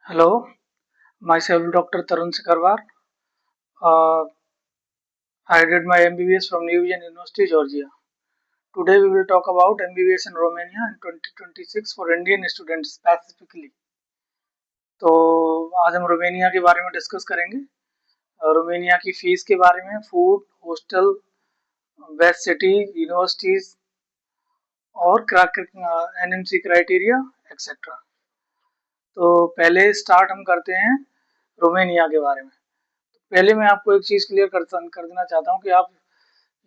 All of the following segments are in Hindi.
Hello, myself Dr. Tarun Sikarwar. Uh, I did my MBBS from New Vision University, Georgia. Today we will talk about MBBS in Romania in 2026 for Indian students specifically. तो आज हम रोमेनिया के बारे में डिस्कस करेंगे। रोमेनिया की फीस के बारे में, food, hostel, best city, universities और एनएमसी क्राइटेरिया एक्सेट्रा। तो पहले स्टार्ट हम करते हैं रोमेनिया के बारे में। पहले मैं आपको एक चीज़ क्लियर कर देना चाहता हूँ कि आप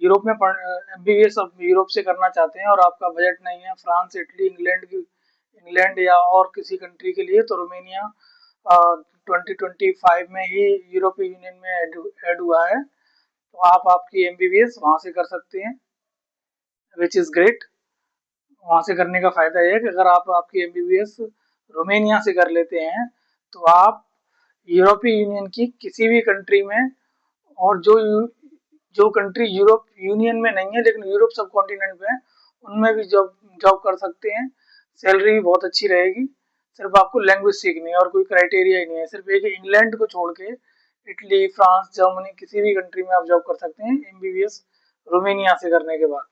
यूरोप में एमबीबीएस अब यूरोप से करना चाहते हैं और आपका बजट नहीं है फ्रांस, इटली, इंग्लैंड या और किसी कंट्री के लिए, तो रोमेनिया 2025 में ही यूरोपीय यूनियन में ऐड हुआ है। तो आप आपकी एमबीबीएस वहाँ से कर सकते हैं, विच इज़ ग्रेट। वहाँ से करने का फ़ायदा यह है कि अगर आप आपकी एमबीबीएस रोमेनिया से कर लेते हैं तो आप यूरोपीय यूनियन की किसी भी कंट्री में, और जो कंट्री यूरोप यूनियन में नहीं है लेकिन यूरोप सब कॉन्टिनेंट में है, उनमें भी जॉब जॉब कर सकते हैं। सैलरी भी बहुत अच्छी रहेगी। सिर्फ आपको लैंग्वेज सीखनी है और कोई क्राइटेरिया ही नहीं है। सिर्फ एक इंग्लैंड को छोड़ के इटली, फ्रांस, जर्मनी किसी भी कंट्री में आप जॉब कर सकते हैं एमबीबीएस रोमेनिया से करने के बाद।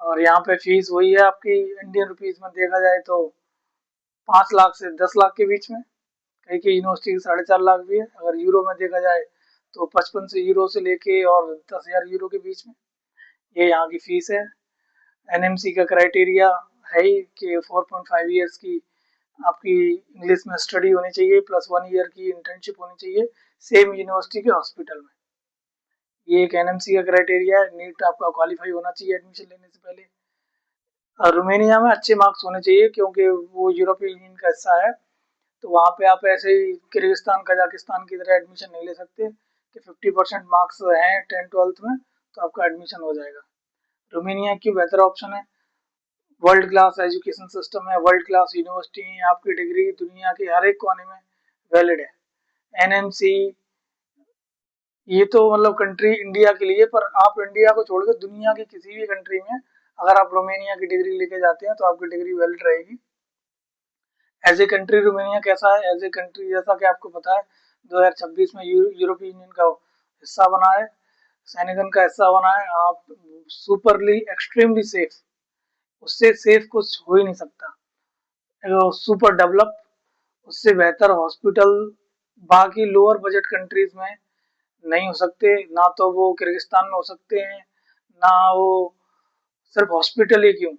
और यहाँ पे फीस वही है आपकी इंडियन रुपीज में देखा जाए तो 5 लाख से 10 लाख के बीच में। कई कई यूनिवर्सिटी 4.5 लाख भी है। अगर यूरो में देखा जाए तो 55 से यूरो से लेके और 10,000 यूरो के बीच में ये यहाँ की फीस है। एनएमसी का क्राइटेरिया है ही कि 4.5 ईयर्स की आपकी इंग्लिश में स्टडी होनी चाहिए प्लस 1 ईयर की इंटर्नशिप होनी चाहिए सेम यूनिवर्सिटी के हॉस्पिटल में। ये एक एनएमसी का क्राइटेरिया है। नीट आपका क्वालिफाई होना चाहिए एडमिशन लेने से पहले। रोमेनिया में अच्छे मार्क्स होने चाहिए क्योंकि वो यूरोपीय यूनियन का हिस्सा है। तो वहाँ पे आप ऐसे ही किर्गिस्तान, कजाकिस्तान की तरह एडमिशन नहीं ले सकते कि 50% मार्क्स हैं 10th-12th में तो आपका एडमिशन हो जाएगा। रोमेनिया की बेहतर ऑप्शन है। वर्ल्ड क्लास एजुकेशन सिस्टम है, वर्ल्ड क्लास यूनिवर्सिटी है, आपकी डिग्री दुनिया के हर एक कोने में वैलिड है। एनएमसी ये तो मतलब कंट्री इंडिया के लिए, पर आप इंडिया को छोड़कर दुनिया की किसी भी कंट्री में अगर आप रोमेनिया की डिग्री लेके जाते हैं तो आपकी डिग्री वैलिड रहेगी। एज ए कंट्री रोमेनिया कैसा है? एज ए कंट्री जैसा कि आपको पता है 2026 में यूरोपीय यूनियन का हिस्सा बना है, सेनेगन का हिस्सा बना है। आप सुपरली एक्सट्रीमली सेफ, उससे सेफ कुछ हो ही नहीं सकता। सुपर डेवलप, उससे बेहतर हॉस्पिटल बाकी लोअर बजट कंट्रीज में नहीं हो सकते। ना तो वो किर्गिस्तान में हो सकते हैं, ना वो सिर्फ हॉस्पिटल ही क्यों,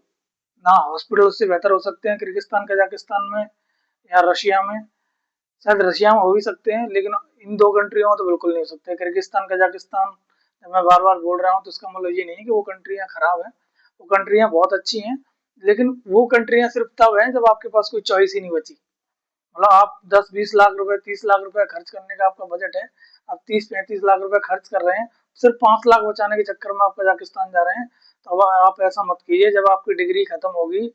ना हॉस्पिटल उससे बेहतर हो सकते हैं किर्गिस्तान, कजाकिस्तान में या रशिया में। शायद रशिया में हो भी सकते हैं लेकिन इन दो कंट्रियों में तो बिल्कुल नहीं हो सकते। किर्गिस्तान, कजाकिस्तान, मैं बार बार बोल रहा हूँ तो इसका मतलब ये नहीं है कि वो कंट्रियाँ खराब हैं, वो कंट्रियाँ बहुत अच्छी हैं, लेकिन वो कंट्रियाँ सिर्फ तब हैं जब आपके पास कोई चॉइस ही नहीं बची। मतलब आप 10-20 लाख रुपए, 30 लाख रुपए खर्च करने का आपका बजट है, आप 30-35 लाख रुपए खर्च कर रहे हैं, सिर्फ 5 लाख बचाने के चक्कर में आप कजाकिस्तान जा रहे हैं। तो अब आप ऐसा मत कीजिए। जब आपकी डिग्री खत्म होगी,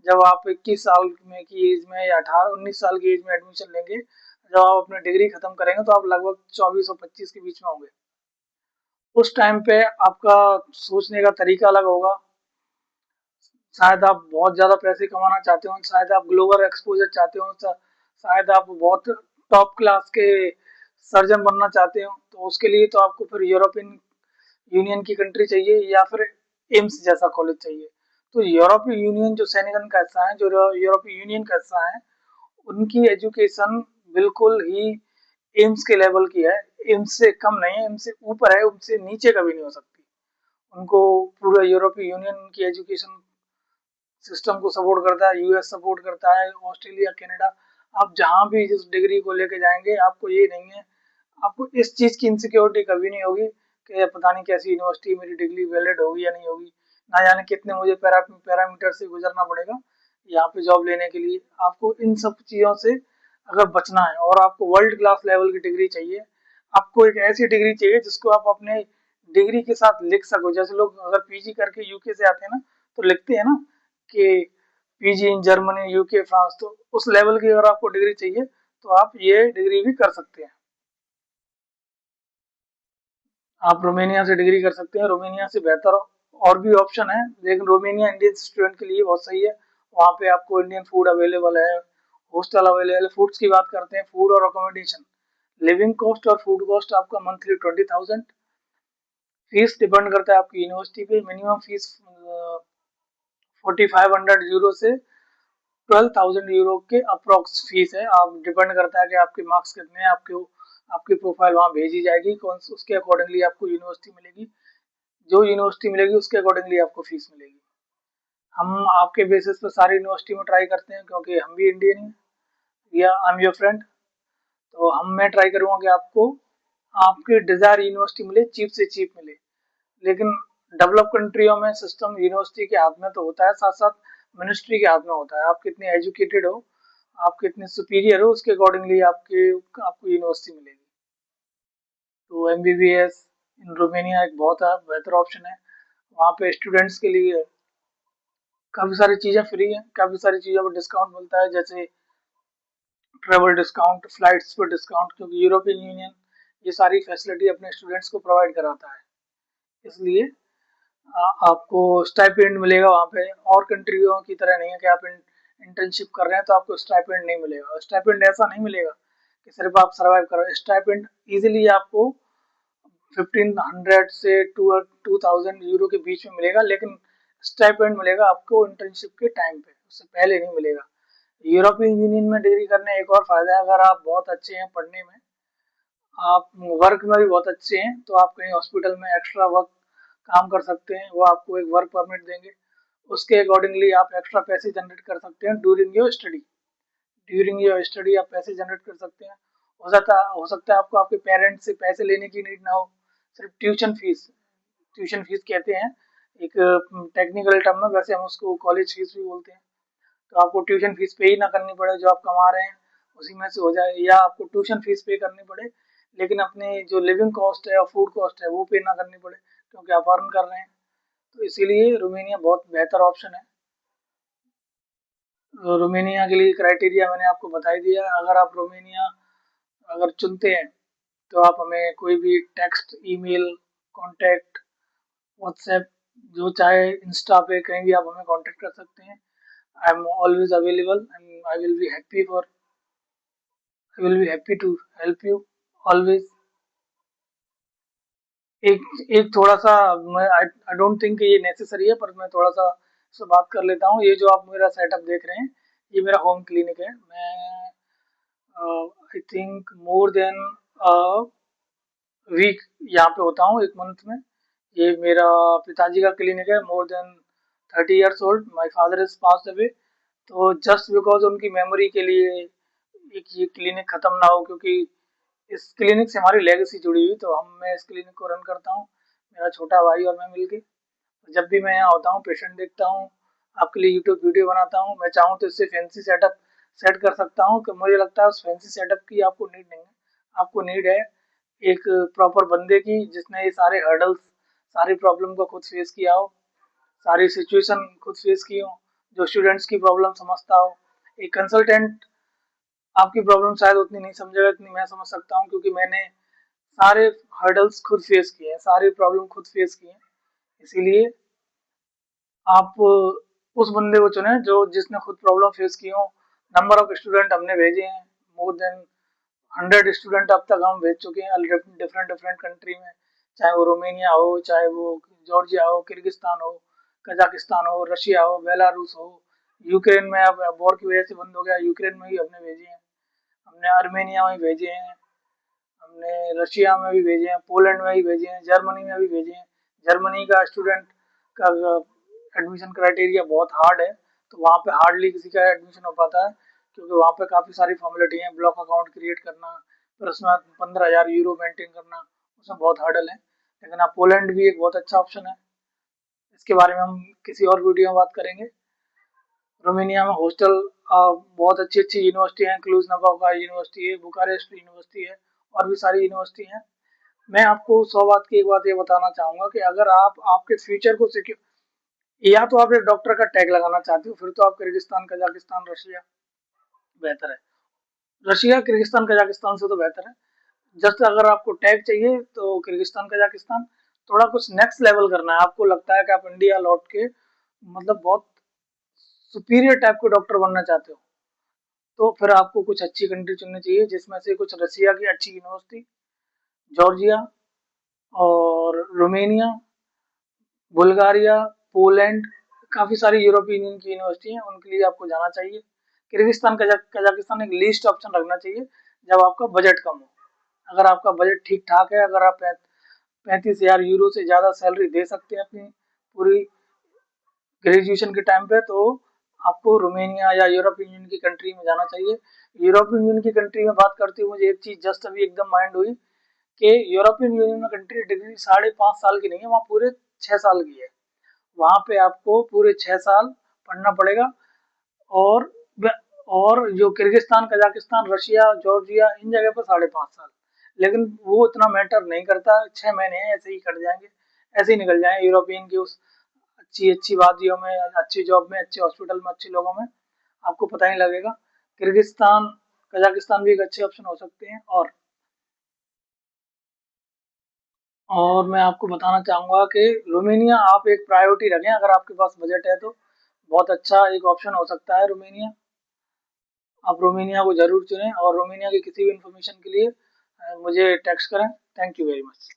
जब आप 21 साल में की एज में या 18-19 साल की एज में एडमिशन लेंगे, जब आप अपनी डिग्री खत्म करेंगे तो आप लगभग 24 और 25 के बीच में होंगे। उस टाइम पे आपका सोचने का तरीका अलग होगा। शायद आप बहुत ज़्यादा पैसे कमाना चाहते हो, शायद आप ग्लोबल एक्सपोजर चाहते हो, शायद आप बहुत टॉप क्लास के सर्जन बनना चाहते हो। तो उसके लिए तो आपको फिर यूरोपियन यूनियन की कंट्री चाहिए या फिर एम्स जैसा कॉलेज चाहिए। तो यूरोपीय यूनियन जो सेनेगन का हिस्सा है, जो यूरोपीय यूनियन का हिस्सा है, उनकी एजुकेशन बिल्कुल ही एम्स के लेवल की है। एम्स से कम नहीं है, एम्स से ऊपर है, उनसे नीचे कभी नहीं हो सकती। उनको पूरा यूरोपीय यूनियन की एजुकेशन सिस्टम को सपोर्ट करता है, यूएस सपोर्ट करता है, ऑस्ट्रेलिया, कनाडा। आप जहाँ भी जिस डिग्री को लेके जाएंगे आपको ये नहीं है, आपको इस चीज़ की इनसिक्योरिटी कभी नहीं होगी कि पता नहीं कैसी यूनिवर्सिटी मेरी डिग्री वैलिड होगी या नहीं होगी, ना जाने कितने मुझे पैरामीटर से गुजरना पड़ेगा यहाँ पे जॉब लेने के लिए। आपको इन सब चीज़ों से अगर बचना है और आपको वर्ल्ड क्लास लेवल की डिग्री चाहिए, आपको एक ऐसी डिग्री चाहिए जिसको आप अपने डिग्री के साथ लिख सको। जैसे लोग अगर पीजी करके यूके से आते हैं ना तो लिखते हैं ना कि PG in Germany, UK, France. तो उस लेवल की अगर आपको डिग्री चाहिए तो आप ये डिग्री भी कर सकते हैं। आप रोमेनिया से डिग्री कर सकते हैं। रोमेनिया से बेहतर और भी ऑप्शन है, लेकिन रोमेनिया इंडियन स्टूडेंट के लिए बहुत सही है। वहाँ पे आपको इंडियन फूड अवेलेबल है, हॉस्टल अवेलेबल। फूड्स की बात करते हैं, फूड और अकोमोडेशन, लिविंग कॉस्ट और फूड कॉस्ट आपका मंथली 20,000। फीस डिपेंड करता है आपकी यूनिवर्सिटी पे। मिनिमम फीस 4,500 यूरो से 12,000 यूरो के अप्रोक्स फीस है। आप डिपेंड करता है कि आपके मार्क्स कितने हैं, आपकी प्रोफाइल वहाँ भेजी जाएगी, कौन उसके अकॉर्डिंगली आपको यूनिवर्सिटी मिलेगी। जो यूनिवर्सिटी मिलेगी उसके अकॉर्डिंगली आपको फीस मिलेगी। हम आपके बेसिस पे सारी यूनिवर्सिटी में ट्राई करते हैं, क्योंकि हम भी इंडियन हैं, या आई एम योर फ्रेंड। तो मैं ट्राई करूँगा कि आपको आपके डिजायर यूनिवर्सिटी मिले, चीप से चीप मिले। लेकिन डेवलप कंट्रियों में सिस्टम यूनिवर्सिटी के हाथ में तो होता है, साथ साथ मिनिस्ट्री के हाथ में होता है। आप कितने एजुकेटेड हो, आप कितने सुपीरियर हो, उसके अकॉर्डिंगली आपको यूनिवर्सिटी मिलेगी। तो एमबीबीएस इन रोमेनिया एक बहुत बेहतर ऑप्शन है। वहाँ पे स्टूडेंट्स के लिए काफ़ी सारी चीज़ें फ्री हैं, काफ़ी सारी चीज़ों पर डिस्काउंट मिलता है, जैसे ट्रेवल डिस्काउंट, फ्लाइट्स पर डिस्काउंट, क्योंकि यूरोपियन यूनियन ये सारी फैसिलिटी अपने स्टूडेंट्स को प्रोवाइड कराता है। इसलिए आपको स्टाइपेंड मिलेगा वहाँ पे। और कंट्रियों की तरह नहीं है कि आप इंटर्नशिप कर रहे हैं तो आपको स्टाइपेंड नहीं मिलेगा। और स्टाइपेंड ऐसा नहीं मिलेगा कि सिर्फ आप सर्वाइव कर रहे हैं। स्टाइपेंड इजीली आपको 1,500 से 2,000 यूरो के बीच में मिलेगा, लेकिन स्टाइपेंड मिलेगा आपको इंटर्नशिप के टाइम पे, उससे पहले नहीं मिलेगा। यूरोपियन यूनियन में डिग्री करने एक और फायदा है, अगर आप बहुत अच्छे हैं पढ़ने में, आप वर्क में भी बहुत अच्छे हैं, तो आप कहीं हॉस्पिटल में एक्स्ट्रा वर्क काम कर सकते हैं, वो आपको एक वर्क परमिट देंगे। उसके अकॉर्डिंगली आप एक्स्ट्रा पैसे जनरेट कर सकते हैं during your study. During your study आप पैसे जनरेट कर सकते हैं। हो सकता है आपको आपके पेरेंट्स से पैसे लेने की नीड ना हो, सिर्फ ट्यूशन फीस कहते हैं एक टेक्निकल टर्म में, वैसे हम उसको कॉलेज फीस भी बोलते हैं। तो आपको ट्यूशन फीस पे ही ना करनी पड़े, जो आप कमा रहे हैं उसी में से हो जाए, या आपको ट्यूशन फीस पे करनी पड़े लेकिन अपनी जो लिविंग कॉस्ट है और फूड कॉस्ट है वो पे ना करनी पड़े, क्योंकि आप अर्न कर रहे हैं। तो इसीलिए रोमेनिया बहुत बेहतर ऑप्शन है। रोमेनिया के लिए क्राइटेरिया मैंने आपको बता ही दिया। अगर आप रोमेनिया अगर चुनते हैं तो आप हमें कोई भी टेक्स्ट, ईमेल, कॉन्टैक्ट, व्हाट्सएप, जो चाहे इंस्टा पे कहीं भी आप हमें कॉन्टैक्ट कर सकते हैं। I am always available and I will be happy to help you always. एक एक थोड़ा सा, मैं आई डोंट थिंक ये नेसेसरी है, पर मैं थोड़ा सा इससे बात कर लेता हूँ। ये जो आप मेरा सेटअप देख रहे हैं, ये मेरा होम क्लिनिक है। मैं I think more than week यहाँ पे होता हूँ, एक मंथ में। ये मेरा पिताजी का क्लिनिक है, more than 30 years old, my father is pass away. तो जस्ट बिकॉज उनकी मेमोरी के लिए एक ये क्लिनिक खत्म ना हो, क्योंकि इस क्लिनिक से हमारी लेगेसी जुड़ी हुई, तो मैं इस क्लिनिक को रन करता हूँ, मेरा छोटा भाई और मैं मिलके। जब भी मैं यहाँ होता हूँ, पेशेंट देखता हूँ, आपके लिए यूट्यूब वीडियो बनाता हूँ। मैं चाहूँ तो इससे फैंसी सेटअप सेट कर सकता हूँ, कि मुझे लगता है उस फैंसी सेटअप की आपको नीड नहीं है। आपको नीड है एक प्रॉपर बंदे की, जिसने ये सारे हर्डल्स, सारी प्रॉब्लम को खुद फेस किया हो, सारी सिचुएशन खुद फेस की हो, जो स्टूडेंट्स की प्रॉब्लम समझता हो। एक कंसल्टेंट आपकी प्रॉब्लम शायद उतनी नहीं समझेगा जितनी मैं समझ सकता हूँ, क्योंकि मैंने सारे हर्डल्स खुद फेस किए हैं, सारी प्रॉब्लम खुद फेस की है। इसीलिए आप उस बंदे को चुने जो जिसने खुद प्रॉब्लम फेस की हो। नंबर ऑफ स्टूडेंट हमने भेजे हैं, मोर देन 100 स्टूडेंट अब तक हम भेज चुके हैं डिफरेंट डिफरेंट कंट्री में, चाहे वो रोमेनिया हो, चाहे वो जॉर्जिया हो, किर्गिस्तान हो, कजाकिस्तान हो, रशिया हो, बेलारूस हो, यूक्रेन में अब वॉर की वजह से बंद हो गया, यूक्रेन में भी हमने भेजे हैं, हमने आर्मेनिया में भेजे हैं, हमने रशिया में भी भेजे हैं, पोलैंड में भी भेजे हैं, जर्मनी में भी भेजे हैं। जर्मनी का स्टूडेंट का एडमिशन क्राइटेरिया बहुत हार्ड है, तो वहाँ पे हार्डली किसी का एडमिशन हो पाता है, क्योंकि वहाँ पे काफ़ी सारी फॉर्मेलिटी हैं, ब्लॉक अकाउंट क्रिएट करना, फिर उसमें 15,000 यूरो मेंटेन करना, उसमें बहुत हार्डल है। लेकिन आप पोलैंड भी एक बहुत अच्छा ऑप्शन है, इसके बारे में हम किसी और वीडियो में बात करेंगे। रोमेनिया में हॉस्टल बहुत अच्छी अच्छी यूनिवर्सिटी हैं, क्लूज नपोका यूनिवर्सिटी है, बुकारेस्ट यूनिवर्सिटी है, और भी सारी यूनिवर्सिटी हैं। मैं आपको 100 बात की एक बात ये बताना चाहूँगा कि अगर आप आपके फ्यूचर को सिक्योर, या तो आप एक डॉक्टर का टैग लगाना चाहते हो, फिर तो आप किर्गिस्तान, कजाकिस्तान, रशिया बेहतर है। रशिया, किर्गिस्तान, कजाकिस्तान से तो बेहतर है। जस्ट अगर आपको टैग चाहिए तो किर्गिस्तान, कजाकिस्तान। थोड़ा कुछ नेक्स्ट लेवल करना है, आपको लगता है कि आप इंडिया लौट के मतलब बहुत सुपीरियर टाइप के डॉक्टर बनना चाहते हो, तो फिर आपको कुछ अच्छी कंट्री चुननी चाहिए, जिसमें से कुछ रसिया की अच्छी यूनिवर्सिटी, जॉर्जिया और रोमेनिया, बुल्गारिया, पोलैंड, काफ़ी सारी यूरोपीय यूनियन की यूनिवर्सिटी हैं, उनके लिए आपको जाना चाहिए। किर्गिस्तान, कजाकिस्तान एक लीस्ट ऑप्शन रखना चाहिए जब आपका बजट कम हो। अगर आपका बजट ठीक ठाक है, अगर आप 35,000 यूरो से ज़्यादा सैलरी दे सकते हैं अपनी पूरी ग्रेजुएशन के टाइम पे, तो आपको रोमेनिया या यूरोपियन यूनियन की कंट्री में जाना चाहिए। यूरोपियन यूनियन की कंट्री में बात करते हुए मुझे एक चीज़ जस्ट अभी एकदम माइंड हुई कि यूरोपियन यूनियन में कंट्री डिग्री 5.5 साल की नहीं है, वहाँ पूरे 6 साल की है। वहाँ पे आपको पूरे 6 साल पढ़ना पड़ेगा। और और जो किर्गिस्तान, कजाकिस्तान, रशिया, जॉर्जिया, इन जगह पर 5.5 साल, लेकिन वो इतना मैटर नहीं करता, 6 महीने ऐसे ही कट जाएंगे, ऐसे ही निकल जाएंगे यूरोपियन की उस अच्छी अच्छी वादियों में, अच्छी जॉब में, अच्छे हॉस्पिटल में, अच्छे लोगों में, आपको पता नहीं लगेगा। किर्गिस्तान, कजाकिस्तान भी एक अच्छे ऑप्शन हो सकते हैं। और मैं आपको बताना चाहूँगा कि रोमेनिया आप एक प्रायोरिटी रखें, अगर आपके पास बजट है तो बहुत अच्छा एक ऑप्शन हो सकता है रोमेनिया। आप रोमेनिया को ज़रूर चुनें, और रोमेनिया की किसी भी इन्फॉर्मेशन के लिए मुझे टेक्स्ट करें। Thank you very much.